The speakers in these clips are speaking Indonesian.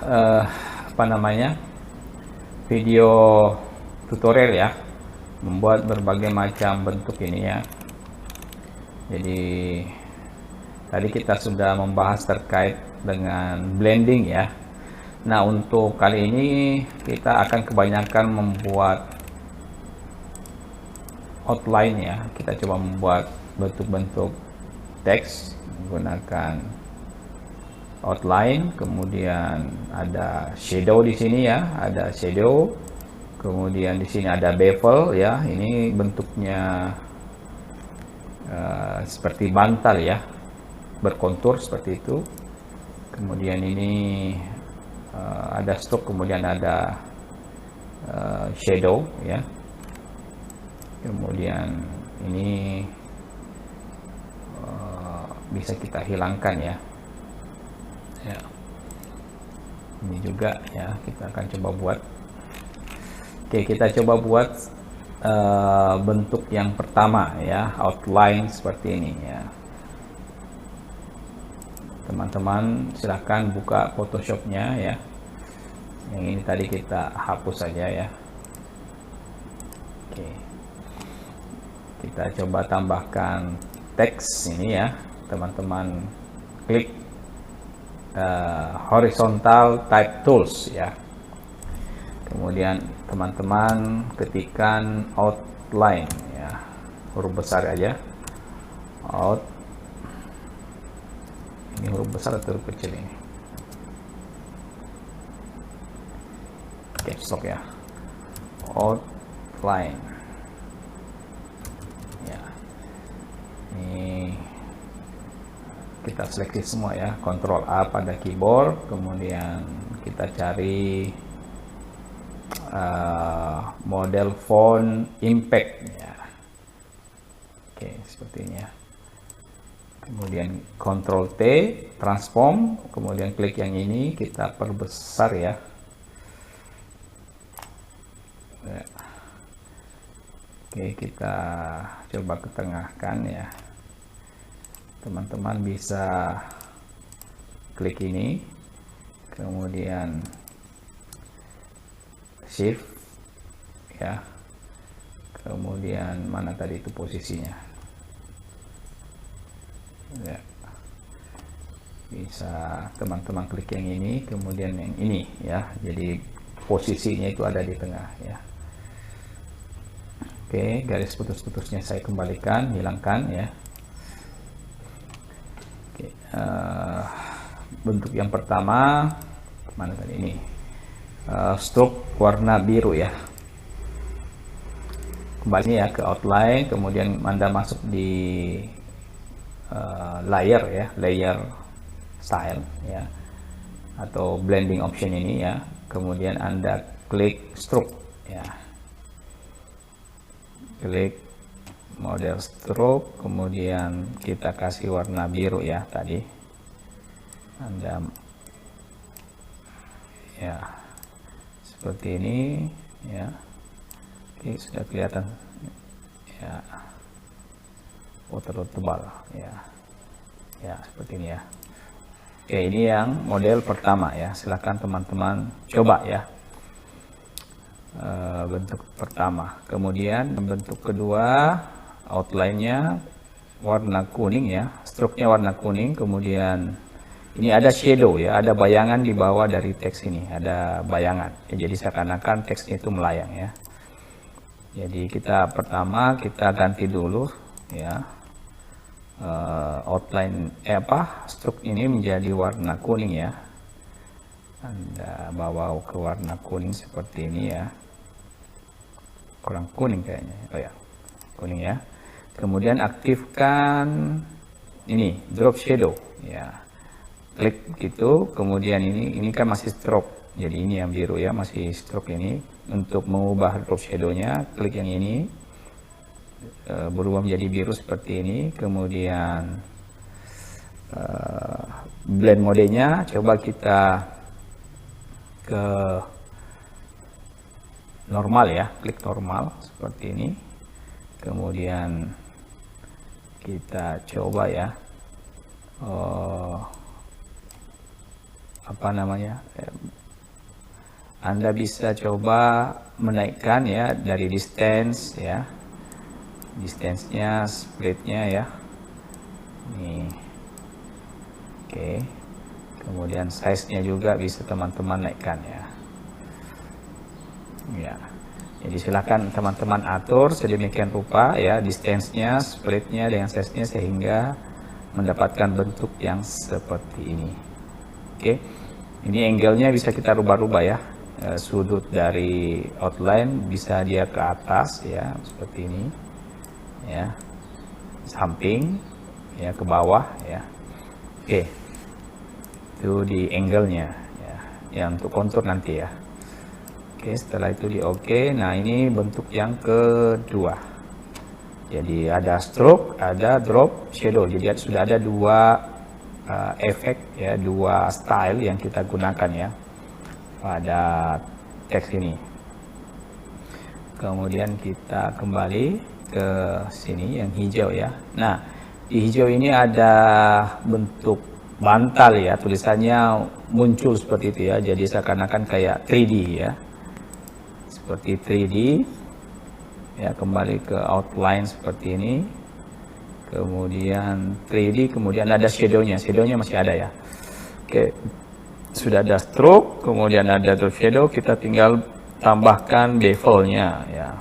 apa namanya, video tutorial ya, membuat berbagai macam bentuk ini ya. Jadi tadi kita sudah membahas terkait dengan blending ya. Nah, untuk kali ini kita akan kebanyakan membuat outline ya. Kita coba membuat bentuk-bentuk teks menggunakan outline, kemudian ada shadow di sini ya, ada shadow. Kemudian di sini ada bevel ya. Ini bentuknya seperti bantal ya, berkontur seperti itu. Kemudian ini ada stroke, kemudian ada shadow ya. Kemudian ini bisa kita hilangkan ya. Ya, ini juga ya, kita akan coba buat. Oke, kita coba buat bentuk yang pertama ya, outline seperti ini ya. Teman-teman silahkan buka Photoshopnya ya. Yang ini tadi kita hapus saja ya. Oke, kita coba tambahkan teks ini ya. Teman-teman klik horizontal type tools ya. Kemudian teman-teman ketikkan outline ya, huruf besar aja. Ini huruf besar atau huruf kecil ini? Caps lock ya. Outline ya. Ini kita seleksi semua ya, Ctrl A pada keyboard, kemudian kita cari model font impact ya. Oke, seperti ini ya. Kemudian Ctrl T transform, kemudian klik yang ini, kita perbesar ya. Oke, kita coba ketengahkan ya. Teman-teman bisa klik ini, kemudian shift ya, kemudian mana tadi itu posisinya ya. Bisa teman-teman klik yang ini, kemudian yang ini ya, jadi posisinya itu ada di tengah ya. Oke, garis putus-putusnya saya kembalikan, hilangkan ya. Oke, bentuk yang pertama mana tadi ini, stroke warna biru ya. Kembali ya ke outline, kemudian Anda masuk di layer ya, layer style ya, atau blending option ini ya. Kemudian Anda klik stroke ya, klik model stroke, kemudian kita kasih warna biru ya tadi. Anda ya seperti ini ya. Oke, sudah kelihatan ya, terlalu tebal ya, ya seperti ini ya. Oke, ini yang model pertama ya, silahkan teman-teman coba ya, bentuk pertama. Kemudian bentuk kedua, outline-nya warna kuning ya, stroke-nya warna kuning. Kemudian ini ada shadow ya, ada bayangan di bawah dari teks ini, ada bayangan ya, jadi seakan-akan teksnya itu melayang ya. Jadi kita pertama kita ganti dulu ya, outline stroke ini menjadi warna kuning ya. Anda bawa ke warna kuning seperti ini ya, kurang kuning kayaknya, oh ya kuning ya. Kemudian aktifkan ini drop shadow ya, klik gitu. Kemudian ini kan masih stroke, jadi ini yang biru ya, masih stroke ini. Untuk mengubah drop shadow-nya, klik yang ini, berubah menjadi biru seperti ini. Kemudian blend modenya coba kita ke normal ya, klik normal seperti ini. Kemudian kita coba ya, apa namanya, Anda bisa coba menaikkan ya dari distance ya, distance-nya, splitnya ya, nih, oke. Kemudian size-nya juga bisa teman-teman naikkan ya. Ya. Jadi silakan teman-teman atur sedemikian rupa ya distance-nya, split-nya dengan size-nya sehingga mendapatkan bentuk yang seperti ini. Oke. Ini angle-nya bisa kita rubah-rubah ya. Sudut dari outline bisa dia ke atas ya, seperti ini. Ya. Samping ya, ke bawah ya. Oke. Itu di angle-nya ya. Ya untuk kontur nanti ya. Oke, setelah itu di oke. Nah, ini bentuk yang kedua. Jadi ada stroke, ada drop, shadow. Jadi sudah ada dua efek ya, dua style yang kita gunakan ya pada teks ini. Kemudian kita kembali ke sini yang hijau ya. Nah, di hijau ini ada bentuk bantal ya, tulisannya muncul seperti itu ya. Jadi seakan-akan kayak 3D ya. Seperti 3D ya, kembali ke outline seperti ini, kemudian 3D, kemudian ada shadownya masih ada ya. Oke, sudah ada stroke, kemudian ada drop shadow, kita tinggal tambahkan bevelnya ya.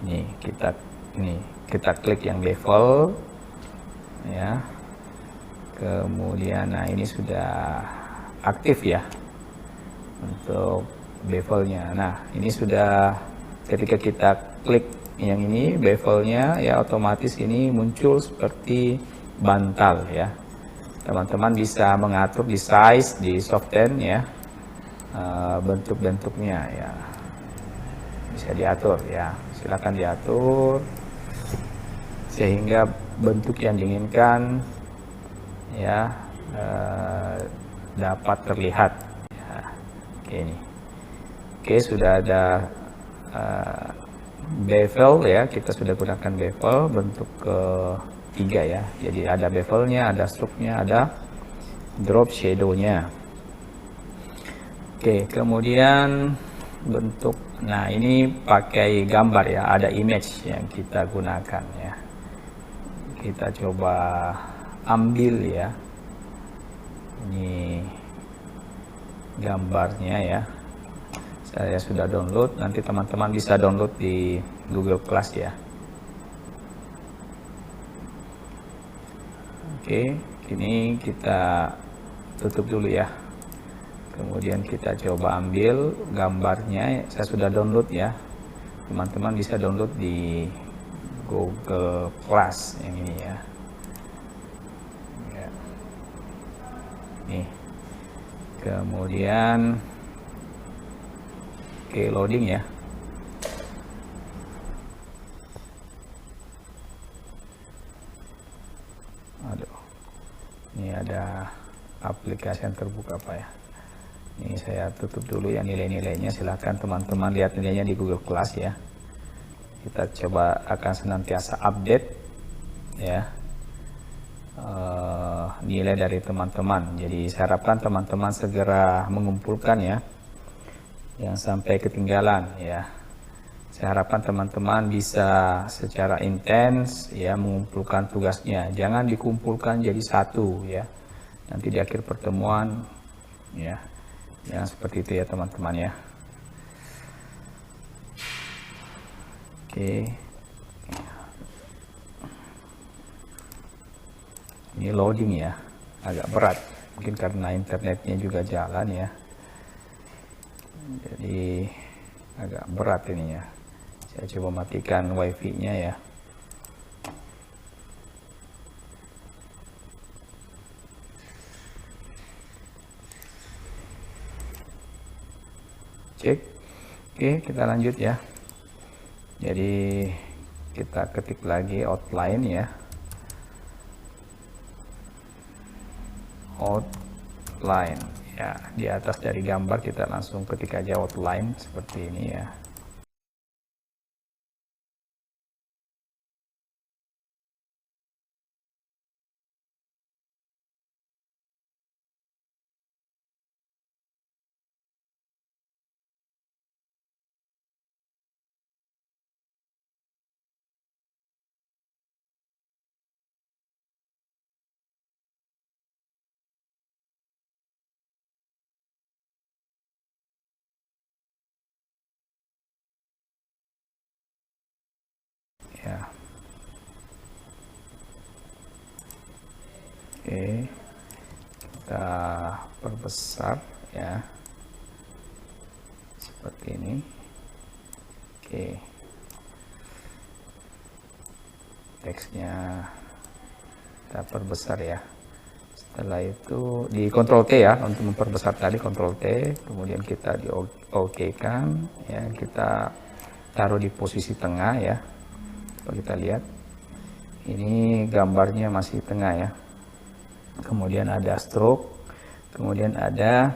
Ini kita klik yang bevel ya, kemudian nah ini sudah aktif ya untuk bevelnya. Nah, ini sudah ketika kita klik yang ini bevelnya ya, otomatis ini muncul seperti bantal ya. Teman-teman bisa mengatur di size, di soften ya, bentuk-bentuknya ya. Bisa diatur ya. Silakan diatur sehingga bentuk yang diinginkan ya dapat terlihat. Oke, ini. Oke, sudah ada bevel ya, kita sudah gunakan bevel bentuk ketiga ya. Jadi ada bevelnya, ada stroke-nya, ada drop shadow-nya. Oke, kemudian bentuk, nah ini pakai gambar ya, ada image yang kita gunakan ya. Kita coba ambil ya, ini gambarnya ya. Saya sudah download, nanti teman-teman bisa download di Google Class ya. Oke, ini kita tutup dulu ya. Kemudian kita coba ambil gambarnya, saya sudah download ya. Teman-teman bisa download di Google Class yang ini ya. Nih. Kemudian oke, loading ya. Aduh, ini ada aplikasi yang terbuka apa ya. Ini saya tutup dulu ya nilai-nilainya. Silahkan teman-teman lihat nilainya di Google Class ya. Kita coba akan senantiasa update ya nilai dari teman-teman. Jadi saya harapkan teman-teman segera mengumpulkan ya, yang sampai ketinggalan ya. Saya harapkan teman-teman bisa secara intens ya mengumpulkan tugasnya. Jangan dikumpulkan jadi satu ya. Nanti di akhir pertemuan ya. Yang seperti itu ya teman-teman ya. Oke. Ini loading ya. Agak berat. Mungkin karena internetnya juga jalan ya. Jadi agak berat ini ya. Saya coba matikan wifi-nya ya. Cek. Oke, kita lanjut ya. Jadi kita ketik lagi outline ya. Outline ya, di atas dari gambar kita langsung ketik aja outline seperti ini ya. Oke, kita perbesar ya, seperti ini. Oke, teksnya kita perbesar ya. Setelah itu di Ctrl T ya, untuk memperbesar tadi Ctrl T, kemudian kita di OK kan ya, kita taruh di posisi tengah ya. Kalau kita lihat ini gambarnya masih tengah ya, kemudian ada stroke, kemudian ada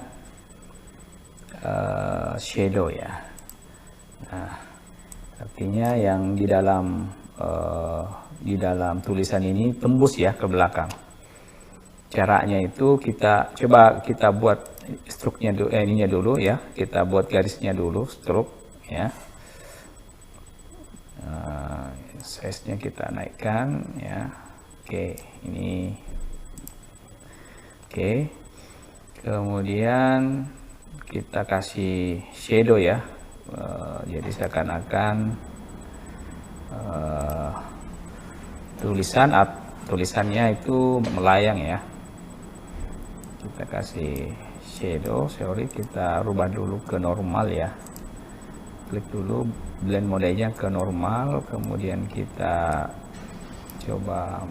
shadow ya. Nah, artinya yang di dalam tulisan ini tembus ya ke belakang. Caranya itu kita coba kita buat stroke-nya ininya dulu ya, kita buat garisnya dulu, stroke ya. Size-nya kita naikkan ya. Oke, ini oke. Kemudian kita kasih shadow ya. Jadi seakan-akan tulisannya itu melayang ya. Kita kasih shadow, kita rubah dulu ke normal ya. Klik dulu blend modenya ke normal, kemudian kita coba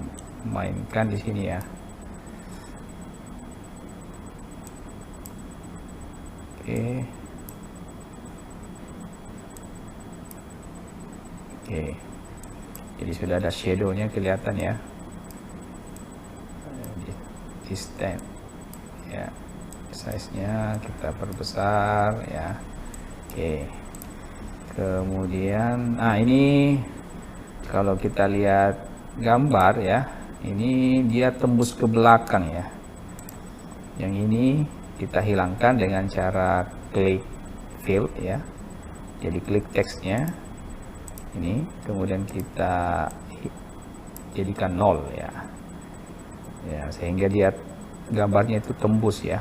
mainkan di sini ya. Oke. Oke. Jadi sudah ada shadow-nya kelihatan ya. Distance ya, size-nya kita perbesar ya. Oke, kemudian ini kalau kita lihat gambar ya, ini dia tembus ke belakang ya. Yang ini kita hilangkan dengan cara klik fill ya, jadi klik teksnya ini, kemudian kita jadikan 0 ya, sehingga dia gambarnya itu tembus ya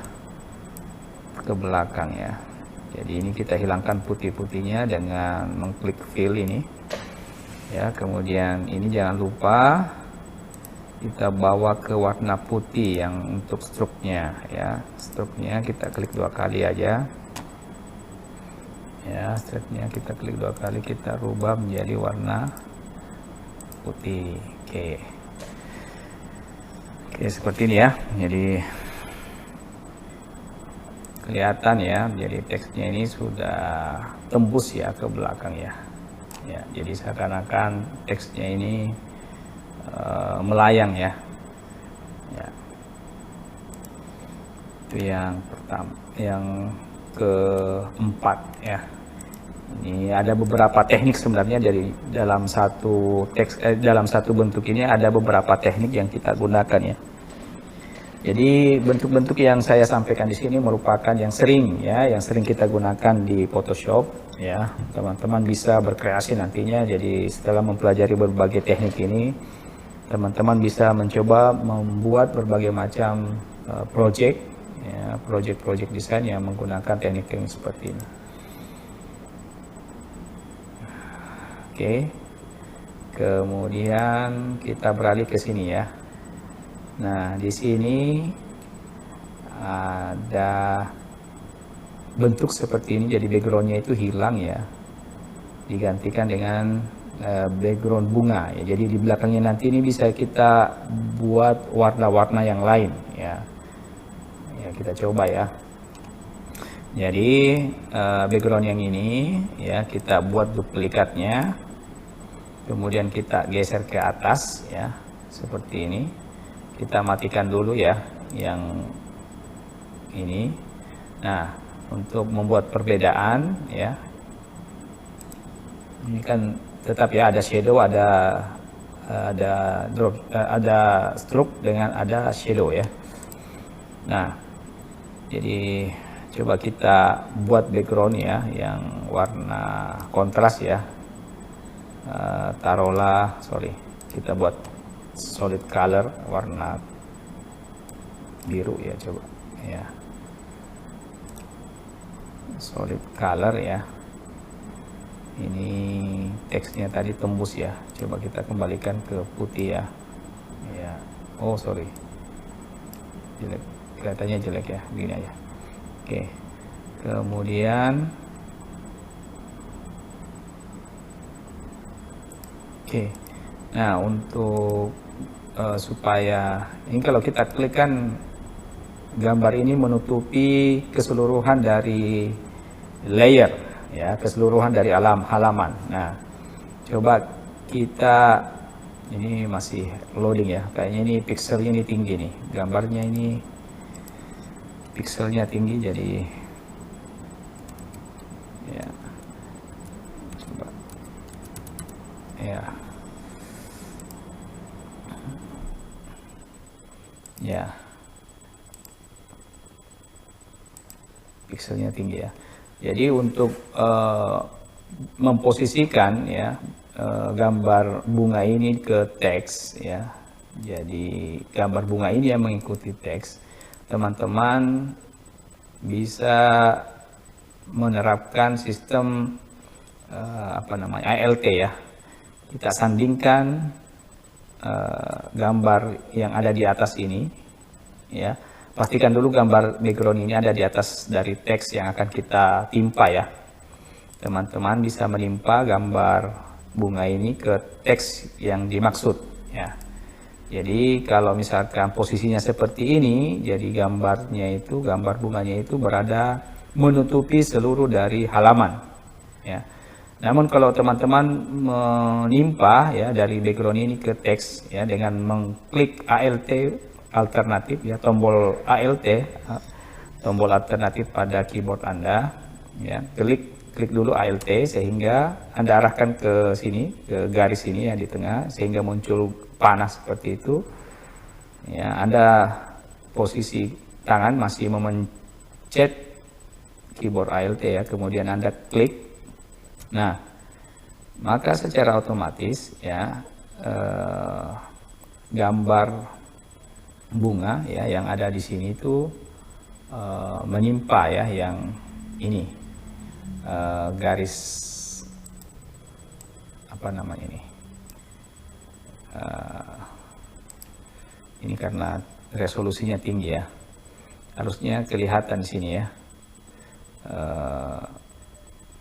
ke belakang ya. Jadi ini kita hilangkan putih-putihnya dengan mengklik fill ini ya. Kemudian ini jangan lupa kita bawa ke warna putih yang untuk stroke-nya ya. Stroke-nya kita klik 2 kali aja ya, stroke-nya kita klik 2 kali, kita rubah menjadi warna putih. Oke, seperti ini ya. Jadi kelihatan ya, jadi teksnya ini sudah tembus ya ke belakang ya. Ya, jadi seakan-akan teksnya ini melayang ya. Ya. Itu yang pertama, yang keempat ya. Ini ada beberapa teknik sebenarnya dari dalam satu teks dalam satu bentuk ini ada beberapa teknik yang kita gunakan ya. Jadi bentuk-bentuk yang saya sampaikan di sini merupakan yang sering kita gunakan di Photoshop ya. Teman-teman bisa berkreasi nantinya. Jadi setelah mempelajari berbagai teknik ini, teman-teman bisa mencoba membuat berbagai macam project desain yang menggunakan teknik-teknik seperti ini. Oke, kemudian kita beralih ke sini ya. Nah, di sini ada bentuk seperti ini, jadi backgroundnya itu hilang ya, digantikan dengan background bunga ya. Jadi di belakangnya nanti ini bisa kita buat warna-warna yang lain ya. Ya, kita coba ya. Jadi background yang ini ya, kita buat duplikatnya, kemudian kita geser ke atas ya, seperti ini. Kita matikan dulu ya yang ini. Nah, untuk membuat perbedaan ya, ini kan tetap ya ada shadow, ada stroke dengan ada shadow ya. Nah, jadi coba kita buat background ya yang warna kontras ya. Taruhlah, kita buat solid color warna biru ya, coba ya, solid color ya. Ini teksnya tadi tembus ya, coba kita kembalikan ke putih ya. Ya, jelek, kelihatannya jelek ya, begini aja. Oke, kemudian oke, nah untuk supaya ini kalau kita klik kan gambar ini menutupi keseluruhan dari layer ya, keseluruhan dari halaman. Nah, coba kita, ini masih loading ya, kayaknya ini pixelnya ini tinggi nih, gambarnya ini pixelnya tinggi, jadi ya coba ya ya pixelnya tinggi ya. Jadi untuk memposisikan ya gambar bunga ini ke teks ya, jadi gambar bunga ini yang mengikuti teks, teman-teman bisa menerapkan sistem apa namanya, ALT ya. Kita sandingkan gambar yang ada di atas ini ya. Pastikan dulu gambar background ini ada di atas dari teks yang akan kita timpa ya. Teman-teman bisa menimpa gambar bunga ini ke teks yang dimaksud ya. Jadi kalau misalkan posisinya seperti ini, jadi gambarnya itu, gambar bunganya itu berada menutupi seluruh dari halaman ya. Namun kalau teman-teman menimpa ya dari background ini ke teks ya dengan mengklik ALT alternatif ya, tombol ALT, tombol alternatif pada keyboard Anda ya, klik dulu ALT sehingga Anda arahkan ke sini, ke garis ini yang di tengah, sehingga muncul panah seperti itu ya. Anda posisi tangan masih memencet keyboard ALT ya, kemudian Anda klik. Nah, maka secara otomatis ya gambar bunga ya yang ada di sini itu menimpa ya yang ini garis apa namanya ini karena resolusinya tinggi ya, harusnya kelihatan di sini ya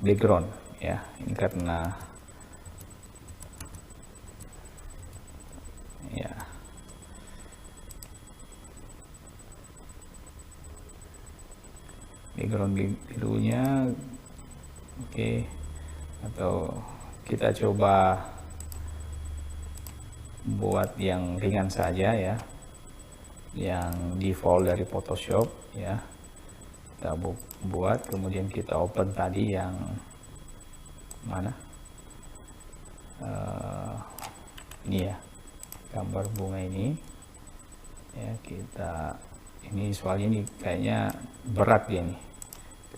background ya, ini karena ya background birunya. Oke, atau kita coba buat yang ringan saja ya, yang default dari Photoshop ya. Kita buat, kemudian kita open tadi yang mana ini ya, gambar bunga ini ya. Kita ini soalnya ini kayaknya berat dia nih,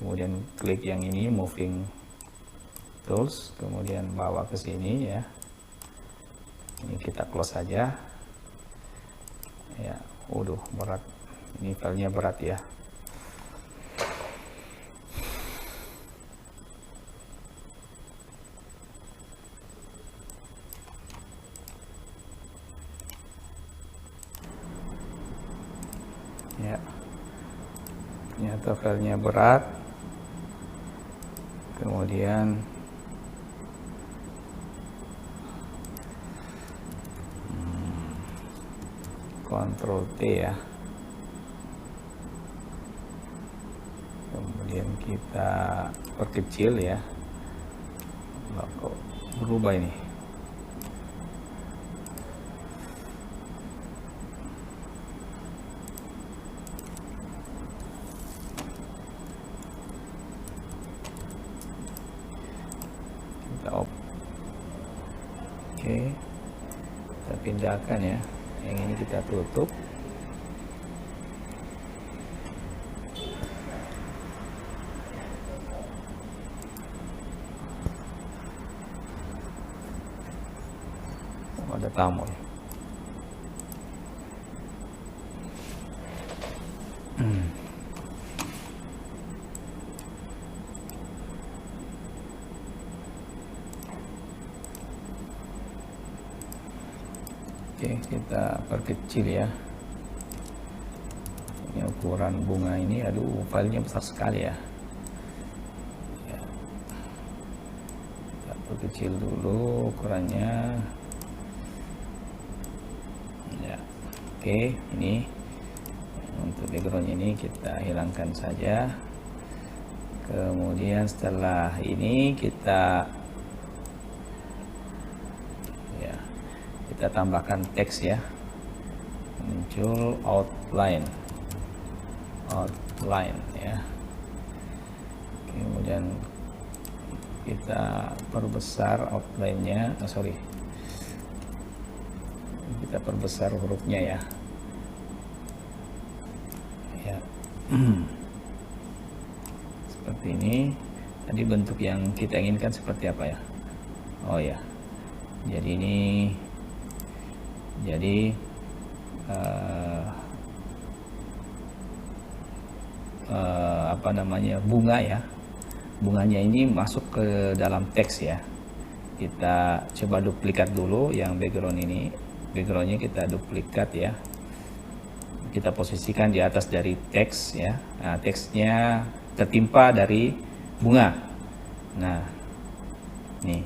kemudian klik yang ini moving tools, kemudian bawa ke sini ya. Ini kita close saja ya. Waduh, berat ini, filenya berat ya. Ya, ternyata filenya berat. Kemudian Ctrl T ya, kemudian kita perkecil ya. Loh, kok berubah ini? Oke, kita pindahkan ya, yang ini kita tutup. Ada tamu ya. Oke, kita perkecil ya. ukuran bunga ini, aduh filenya besar sekali ya. Kita perkecil dulu ukurannya ya. Oke, ini untuk background ini kita hilangkan saja. Kemudian setelah ini kita tambahkan teks ya, muncul outline ya. Kemudian kita perbesar outline-nya, kita perbesar hurufnya ya. Seperti ini. Tadi bentuk yang kita inginkan seperti apa ya? Oh ya, jadi ini apa namanya, bunga ya. Bunganya ini masuk ke dalam teks ya. Kita coba duplikat dulu yang background ini. Backgroundnya kita duplikat ya. Kita posisikan di atas dari teks ya. Nah, teksnya tertimpa dari bunga. Nah, nih.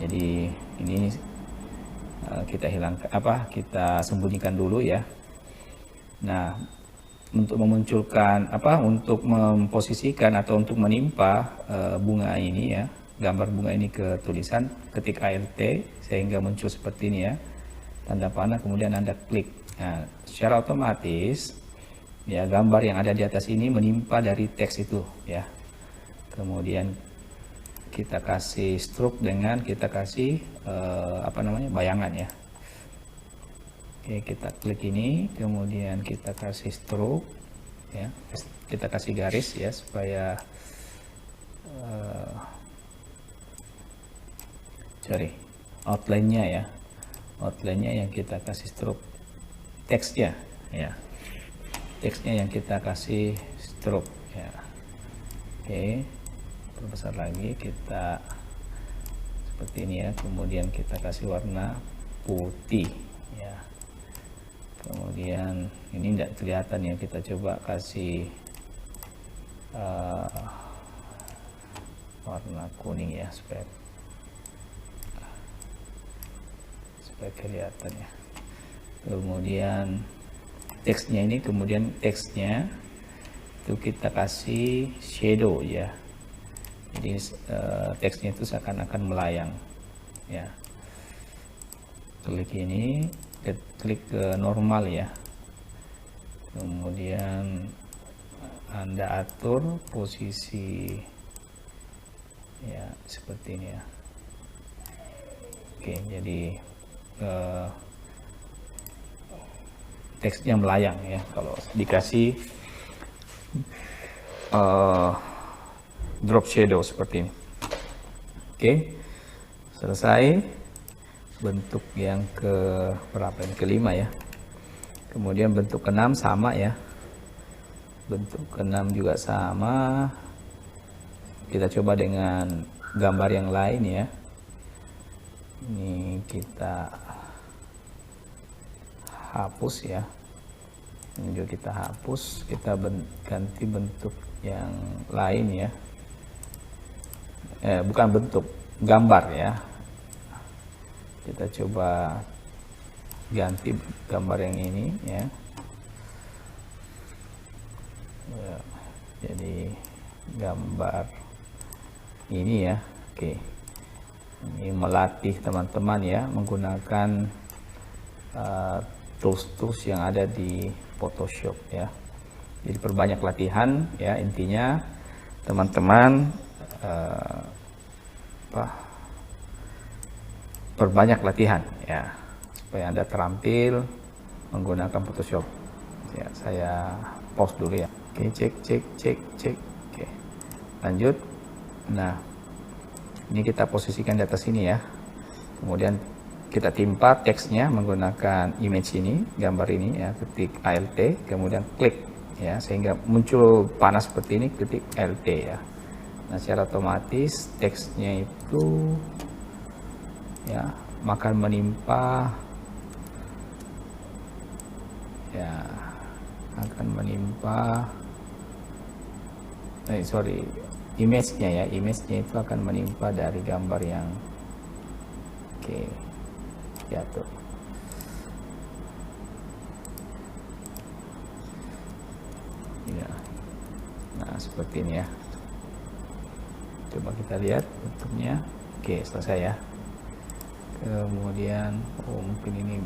Jadi ini kita hilangkan kita sembunyikan dulu ya. Nah, untuk memunculkan untuk memposisikan atau untuk menimpa bunga ini ya, gambar bunga ini ke tulisan, ketik Alt sehingga muncul seperti ini ya, tanda panah, kemudian Anda klik. Nah, secara otomatis ya gambar yang ada di atas ini menimpa dari teks itu ya. Kemudian kita kasih stroke dengan kita kasih bayangan ya. Oke, kita klik ini, kemudian kita kasih stroke ya, kita kasih garis ya supaya outline-nya ya, outline-nya yang kita kasih stroke, teksnya ya, teksnya yang kita kasih stroke ya. Oke, perbesar lagi, kita seperti ini ya, kemudian kita kasih warna putih ya. Kemudian ini tidak kelihatan ya, kita coba kasih warna kuning ya supaya kelihatan ya. Kemudian teksnya ini, itu kita kasih shadow ya. Jadi teksnya itu seakan-akan melayang ya. Klik ini, klik ke normal ya, kemudian Anda atur posisi ya seperti ini ya. Oke, jadi teksnya melayang ya kalau dikasih drop shadow seperti ini. Oke, selesai bentuk yang ke berapa, yang kelima ya. Kemudian bentuk keenam sama ya, bentuk keenam juga sama. Kita coba dengan gambar yang lain ya. Ini kita hapus ya, ini juga kita hapus, kita ganti bentuk yang lain ya. Bukan bentuk, gambar ya. Kita coba ganti gambar yang ini ya. Jadi gambar ini ya. Oke, ini melatih teman-teman ya menggunakan tools-tools yang ada di Photoshop ya. Jadi perbanyak latihan ya, intinya teman-teman perbanyak latihan ya supaya Anda terampil menggunakan Photoshop ya. Saya pause dulu ya. Oke, cek. Oke, lanjut. Nah, ini kita posisikan di atas sini ya, kemudian kita timpa teksnya menggunakan image ini, gambar ini ya, ketik Alt kemudian klik ya, sehingga muncul panah seperti ini, ketik Alt ya. Nah, secara otomatis teksnya itu ya akan menimpa ya akan menimpa image-nya ya, image-nya itu akan menimpa dari gambar yang jatuh. Ya. Nah, seperti ini ya. Coba kita lihat bentuknya. Selesai ya. Kemudian mungkin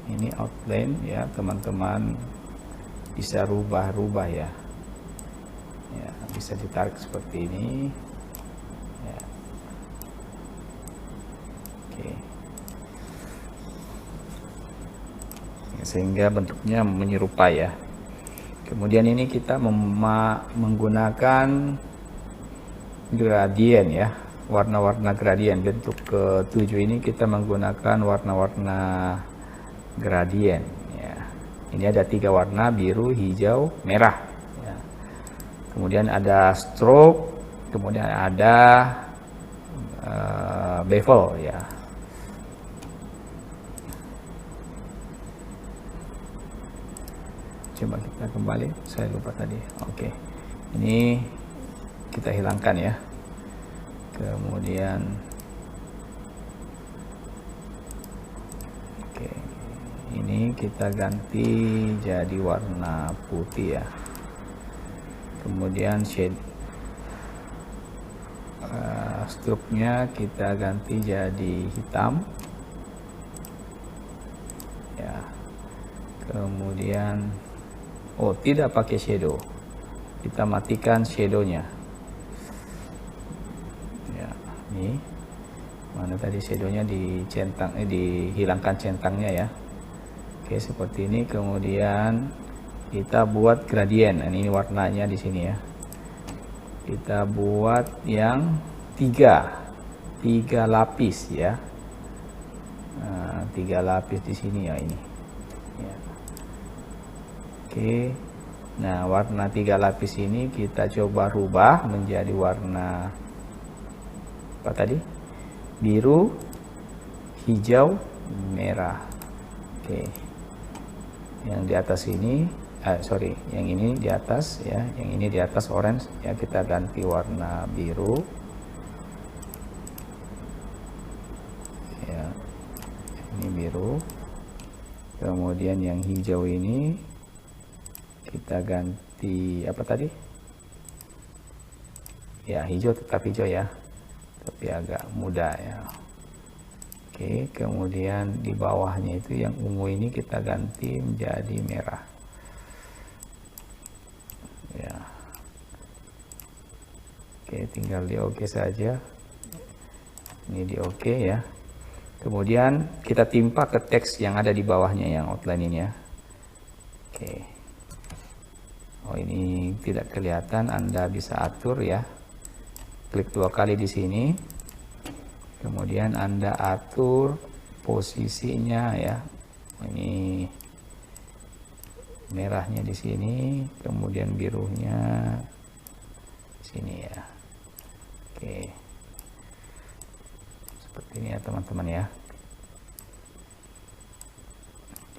ini outline ya, teman-teman bisa rubah-rubah ya. Ya, bisa ditarik seperti ini. Ya. Sehingga bentuknya menyerupai ya. Kemudian ini kita menggunakan gradien ya, warna-warna gradien. Bentuk ke-7 ini kita menggunakan warna-warna gradien ya. Ini ada 3 warna, biru, hijau, merah ya. Kemudian ada stroke, kemudian ada bevel ya. Coba kita kembali, saya lupa tadi. Ini kita hilangkan ya. Kemudian ini kita ganti jadi warna putih ya. Kemudian shade stroke-nya kita ganti jadi hitam ya. Kemudian tidak pakai shadow, kita matikan shadownya ya. Ini mana tadi shadownya, dihilangkan centangnya ya. Seperti ini. Kemudian kita buat gradien. Ini warnanya di sini ya. Kita buat yang tiga lapis ya. 3 lapis di sini ya ini. Ya. Nah, warna 3 lapis ini kita coba rubah menjadi warna apa tadi? Biru, hijau, merah. Yang di atas ini, yang ini di atas ya, yang ini di atas orange ya, kita ganti warna biru. Ya, ini biru. Kemudian yang hijau ini kita ganti apa tadi? Ya, hijau, tetap hijau ya, tapi agak muda ya. Kemudian di bawahnya itu yang ungu ini kita ganti menjadi merah ya. Tinggal di OK saja. Ini di OK ya. Kemudian kita timpa ke teks yang ada di bawahnya yang outline ini ya. Ini tidak kelihatan, Anda bisa atur ya. Klik 2 kali di sini. Kemudian Anda atur posisinya ya. Ini merahnya di sini, kemudian birunya di sini ya. Seperti ini ya teman-teman ya.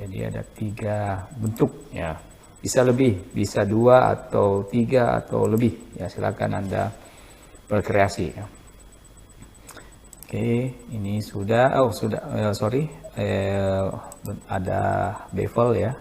Jadi ada 3 bentuk ya. Bisa lebih, bisa 2 atau 3 atau lebih ya, silakan Anda berkreasi ya. Ini sudah, ada bevel ya.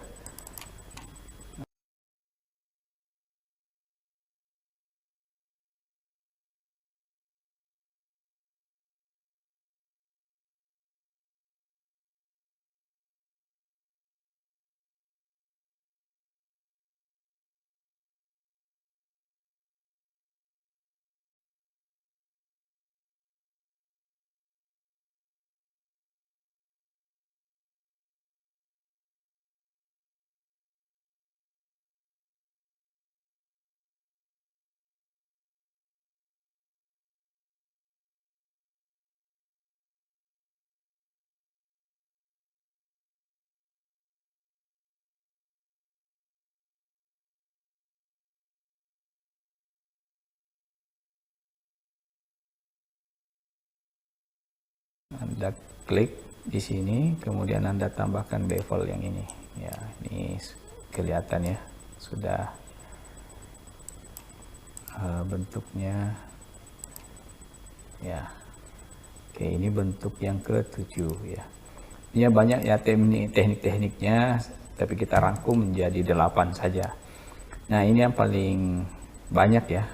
Anda klik di sini, kemudian Anda tambahkan bevel yang ini. Ya, ini kelihatan ya, sudah bentuknya. Ya, oke, ini bentuk yang ke-7 ya. Ini banyak ya teknik-tekniknya, tapi kita rangkum menjadi 8 saja. Nah, ini yang paling banyak ya.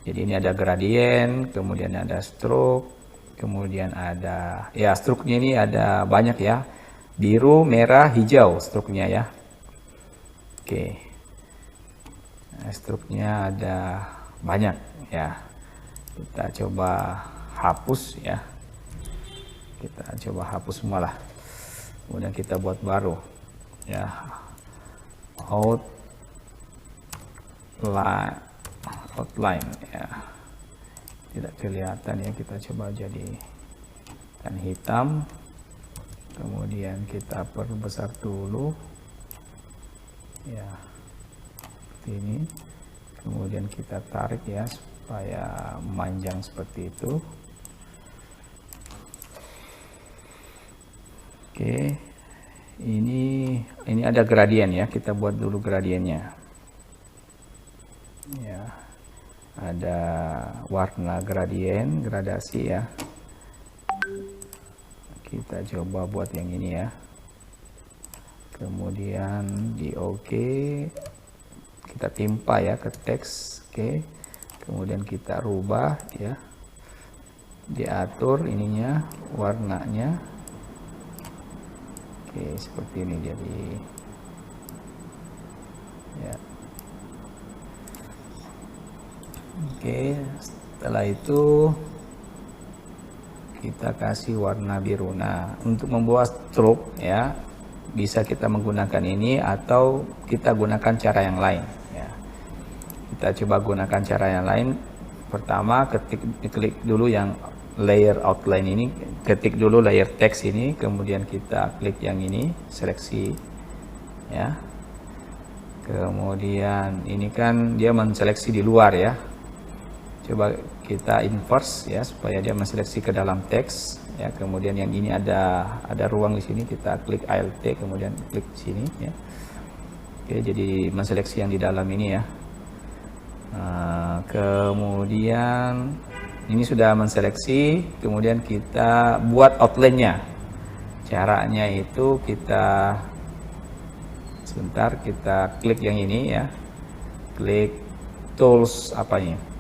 Jadi ini ada gradien, kemudian ada stroke, kemudian ada, ya struknya ini ada banyak ya. Biru, merah, hijau struknya ya. Oke. Nah, struknya ada banyak ya. Kita coba hapus ya. Kita coba hapus semua lah. Kemudian kita buat baru ya. Outline ya, tidak kelihatan ya, kita coba jadikan hitam, kemudian kita perbesar dulu ya, seperti ini, kemudian kita tarik ya supaya memanjang seperti itu. Oke, ini ada gradien ya, kita buat dulu gradiennya ya. Ada warna gradien, gradasi ya. Kita coba buat yang ini ya. Kemudian di OK, kita timpa ya ke teks. Oke. Kemudian kita rubah ya. Diatur ininya, warnanya. Oke, seperti ini jadi ya. Oke, setelah itu kita kasih warna biru. Nah, untuk membuat stroke ya, bisa kita menggunakan ini atau kita gunakan cara yang lain ya. Kita coba gunakan cara yang lain. Pertama, klik dulu yang layer outline ini, ketik dulu layer text ini, kemudian kita klik yang ini, seleksi ya. Kemudian ini kan dia menseleksi di luar ya. Coba kita inverse ya supaya dia menseleksi ke dalam teks ya. Kemudian yang ini ada ruang di sini, kita klik Alt kemudian klik sini ya. Oke, jadi menseleksi yang di dalam ini ya. Nah, kemudian ini sudah menseleksi, kemudian kita buat outline-nya. Caranya itu kita sebentar, kita klik yang ini ya. Klik tools apanya?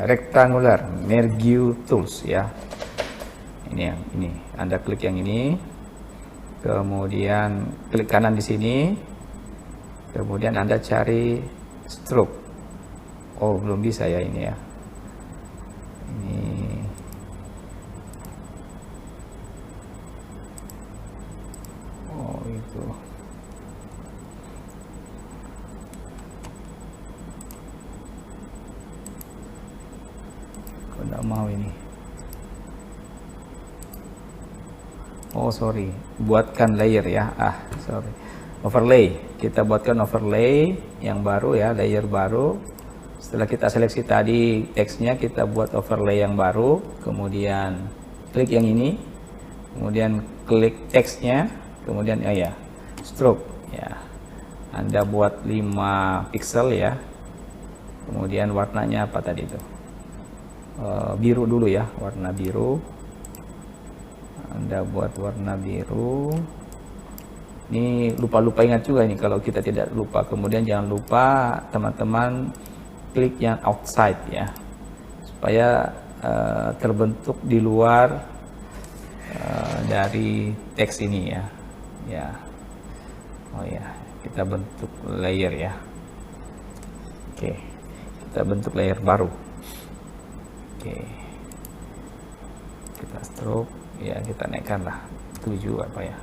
Rectangular merge tools ya. Ini yang ini, Anda klik yang ini, kemudian klik kanan di sini, kemudian Anda cari stroke. Oh, belum bisa ya ini ya. Ini oh itu. Nggak mau ini. Oh sorry, buatkan layer ya. Sorry, overlay. Kita buatkan overlay yang baru ya, layer baru. Setelah kita seleksi tadi teksnya, kita buat overlay yang baru. Kemudian klik yang ini, kemudian klik teksnya, kemudian ya stroke ya. Anda buat 5 pixel ya. Kemudian warnanya apa tadi itu? Biru dulu ya, warna biru. Anda buat warna biru. Ini lupa-lupa ingat juga ini kalau kita tidak lupa. Kemudian jangan lupa teman-teman klik yang outside ya, supaya terbentuk di luar dari teks ini ya. Ya, oh ya, kita bentuk layer ya. Oke, kita bentuk layer baru. Oke, kita stroke ya, kita naikkan lah 7 apa ya.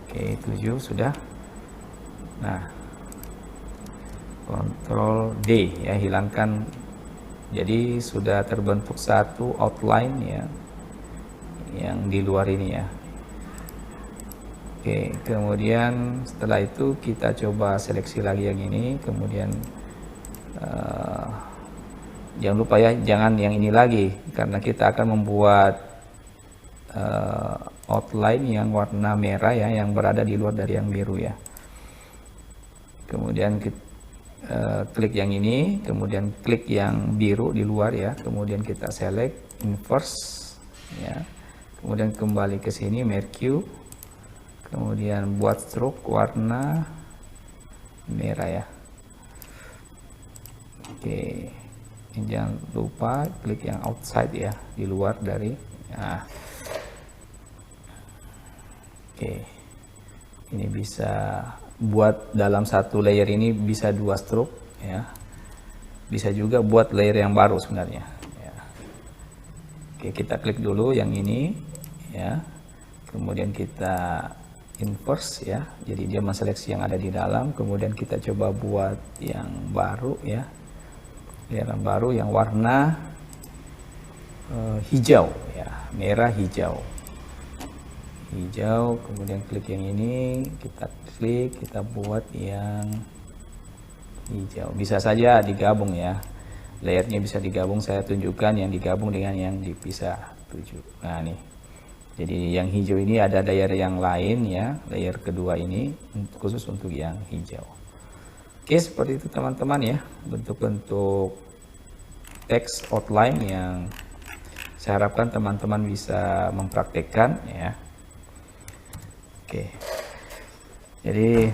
Oke, 7 sudah. Nah, Ctrl D ya, hilangkan. Jadi sudah terbentuk satu outline ya, yang di luar ini ya. Oke, kemudian setelah itu kita coba seleksi lagi yang ini, kemudian Jangan lupa ya, jangan yang ini lagi, karena kita akan membuat outline yang warna merah ya, yang berada di luar dari yang biru ya. Kemudian kita klik yang ini, kemudian klik yang biru di luar ya, kemudian kita select inverse ya, kemudian kembali ke sini merge, kemudian buat stroke warna merah ya. Oke, ini jangan lupa klik yang outside ya, di luar dari nah. Oke, ini bisa buat dalam satu layer ini bisa 2 stroke ya, bisa juga buat layer yang baru sebenarnya ya. Oke, kita klik dulu yang ini ya, kemudian kita inverse ya, jadi dia menseleksi yang ada di dalam, kemudian kita coba buat yang baru ya, yang baru yang warna hijau ya, merah hijau, kemudian klik yang ini, kita klik, kita buat yang hijau. Bisa saja digabung ya, layernya bisa digabung, saya tunjukkan yang digabung dengan yang dipisah 7. Nah nih, jadi yang hijau ini ada layer yang lain ya, layer kedua ini khusus untuk yang hijau. Oke, seperti itu teman-teman ya, bentuk-bentuk teks outline yang saya harapkan teman-teman bisa mempraktekkan ya. Oke, jadi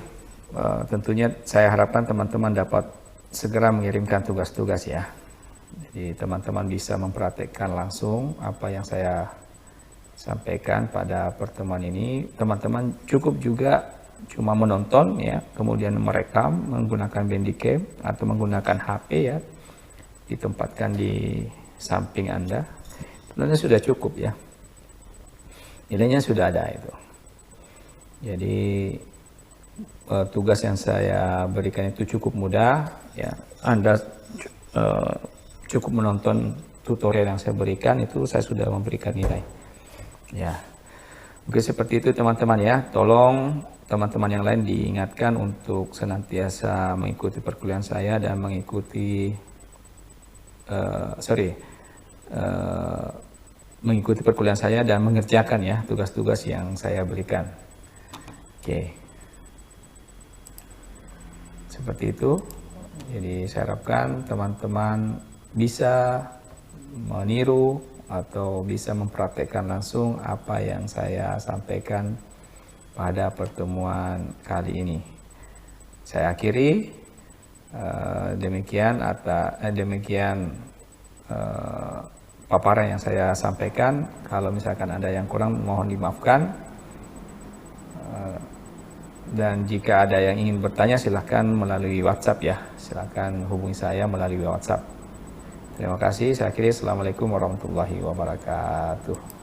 tentunya saya harapkan teman-teman dapat segera mengirimkan tugas-tugas ya. Jadi teman-teman bisa mempraktekkan langsung apa yang saya sampaikan pada pertemuan ini. Teman-teman cukup juga cuma menonton ya, kemudian merekam menggunakan Bandicam atau menggunakan HP ya, ditempatkan di samping Anda. Sebenarnya sudah cukup ya, nilainya sudah ada itu. Jadi tugas yang saya berikan itu cukup mudah ya, Anda cukup menonton tutorial yang saya berikan, itu saya sudah memberikan nilai ya. Oke, seperti itu teman-teman ya, tolong teman-teman yang lain diingatkan untuk senantiasa mengikuti perkuliahan saya dan mengikuti mengikuti perkuliahan saya dan mengerjakan ya tugas-tugas yang saya berikan. Oke, seperti itu. Jadi saya harapkan teman-teman bisa meniru atau bisa mempraktekkan langsung apa yang saya sampaikan pada pertemuan kali ini. Saya akhiri demikian paparan yang saya sampaikan. Kalau misalkan ada yang kurang mohon dimaafkan. Dan jika ada yang ingin bertanya silahkan melalui WhatsApp ya, silahkan hubungi saya melalui WhatsApp. Terima kasih, saya akhiri. Assalamualaikum warahmatullahi wabarakatuh.